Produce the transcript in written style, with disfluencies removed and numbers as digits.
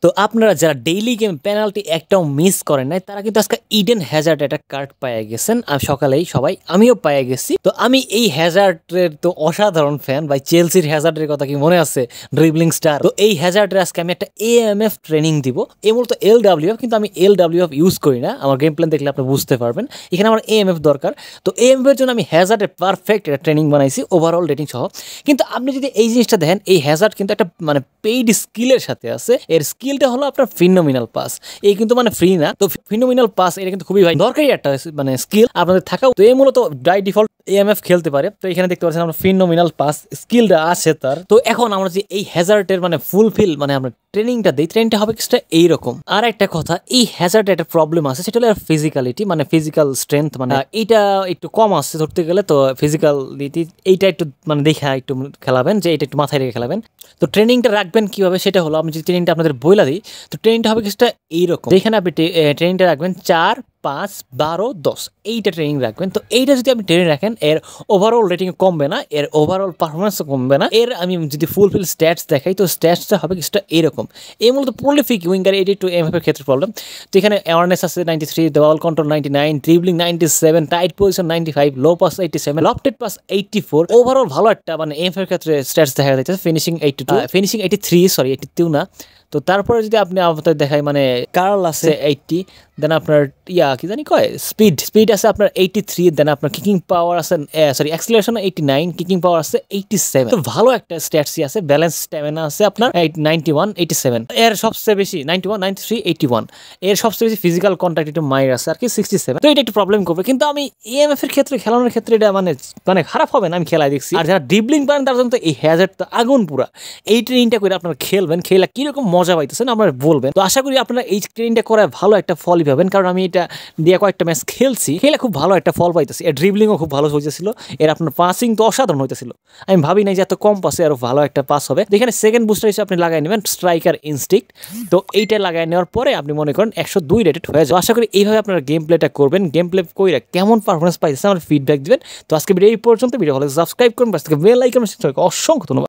তো আপনারা যারা ডেইলি গেম পেনাল্টি একটাও মিস করেন নাই তারা কিন্তু আজকে ইডেন হ্যাজার্ড একটা কার্ড পেয়ে গেছেন। সকালেই সবাই আমিও পেয়ে গেছি। তো আমি এই হ্যাজার্ডের তো অসাধারণ ফ্যান ভাই। চেলসির হ্যাজার্ডের কথা কি মনে আছে? Dribbling star. তো এই হ্যাজার্ডের আজকে আমি একটা এএমএফ ট্রেনিং দিব। এ মূলত এলডব্লিউএফ, কিন্তু আমি এলডব্লিউএফ ইউজ করি না। আমার গেম প্ল্যান দেখলে আপনি বুঝতে পারবেন। এখানে আমার এএমএফ দরকার। তো এএমএফ এর জন্য আমি হ্যাজার্ডের পারফেক্ট একটা ট্রেনিং বানাইছি ওভারঅল রেটিং সহ। কিন্তু আপনি যদি এই জিনিসটা দেখেন, এই হ্যাজার্ড কিন্তু একটা মানে পেইড স্কিলের সাথে আছে। এর স্কিলটা হলো আপনার ফিনোমিনাল পাস। এই কিন্তু মানে ফ্রি না। তো ফিনোমিনাল পাস এটা কিন্তু খুবই ভাই দরকারি একটা মানে স্কিল আপনাদের থাকা। তো এই মূলত বাই ডিফল্ট এএমএফ খেলতে পারে। তো এখানে দেখতে পাচ্ছেন আমরা ফিনোমিনাল পাস স্কিলটা আছে তার। তো এখন আমরা যে এই হ্যাজার্ডের মানে ফুলফিল মানে আমরা ট্রেনিংটা দিই, ট্রেনিংটা হবে কিছুটা এইরকম। আর একটা কথা, এই হ্যাজার্ডের একটা প্রবলেম আছে, সেটা হলো ফিজিক্যালিটি, মানে ফিজিক্যাল স্ট্রেংথ মানে এইটা একটু কম আসছে ধরতে গেলে। তো ফিজিক্যালিটি এইটা একটু মানে দেখা একটু খেলাবেন, যে এটা একটু মাথায় রেখে খেলাবেন। তো ট্রেনিংটা রাখবেন কিভাবে সেটা হলো, আমি যদি ট্রেনিংটা আপনাদের বইলা দিই, তো ট্রেনিংটা হবে কিছুটা এইরকম। এখানে আপনি ট্রেনিংটা রাখবেন 4, 5, 12, 10 এইটা ট্রেনিং রাখবেন। তো এইটা যদি আপনি ট্রেনিং রাখেন, এর ওভারঅল রেটিং কমবে না, এর ওভারঅল পারফরমেন্সও কমবে না। এর আমি যদি ফুলফিল স্ট্যাটস দেখাই, তো স্ট্যাটসটা হবে কিছুটা এরকম। এই মূলত প্রলিফিক উইঙ্গার 82 এমএফ এর ক্ষেত্রে প্রবলেম। তো এখানে অ্যাওয়ারনেস আছে 93, ball control 99, dribbling 97, tight position 95, low pass 87, lofted pass 84। Overall ভালো একটা মানে এমএফ এর ক্ষেত্রে স্ট্যাটস দেখা যাচ্ছে। ফিনিশিং 82, ফিনিশিং 83, সরি 82 না। তো তারপরে যদি আপনি আপনাদের দেখাই, মানে কার্ল আছে 80, দেন আপনার কি জানি কয় স্পিড আছে আপনার 83, দেন আপনার কিকিং পাওয়ার আছে সরি অ্যাক্সিলারেশন 89, কিকিং পাওয়ার আছে 87। তো ভালো একটা স্ট্যাটসই আছে। ব্যালেন্স স্ট্যামিনা আছে আপনার 91, 87। এর সবচেয়ে বেশি 91, 93, 81। এর সবচেয়ে বেশি ফিজিক্যাল কন্ট্যাক্ট একটু মাইর আছে আর কি 67। তো এটা একটু প্রবলেম করবে, কিন্তু আমি এএমএফ এর ক্ষেত্রে খেলানোর ক্ষেত্রে এটা মানে খারাপ হবে না, আমি খেলাই দেখছি। আর যারা ড্রিবলিং পারেন তার জন্য তো এই হ্যাজার্ড তো আগুন পুরা। এই ট্রেনিংটা করে আপনারা খেলবেন, খেলা কিরকম মজা পাইতেছেন আপনারা বলবেন। তো আশা করি আপনারা এই ট্রেনিংটা করে ভালো একটা ফলই পাবেন, কারণ আমি এটা দিয়ে কয়েকটা ম্যাচ খেলছি, খেলে খুব ভালো একটা ফল পাইতেছি। এর ড্রিবলিংও খুব ভালো হইতেছিল, এর আপনার পাসিং তো অসাধারণ হইতেছিল। আমি ভাবি নাই যে এত কম পাসে আরো ভালো একটা পাস হবে। এখানে সেকেন্ড বুস্টার হিসেবে আপনি লাগাই নেবেন স্ট্রাইকার ইনস্টিক্ট। তো এইটা লাগাই নেওয়ার পরে আপনি মনে করেন 102 রেটেড হয়ে যায়। আশা করি এইভাবে আপনারা গেম প্লেটা করবেন। গেম প্লে কইরা কেমন পারফরমেন্স পাইতেছে আমার ফিডব্যাক দিবেন। তো আজকে ভিডিও এই পর্যন্ত। ভিডিও হলে সাবস্ক্রাইব করুন, বেল আইকন অসংখ্য ধন্যবাদ।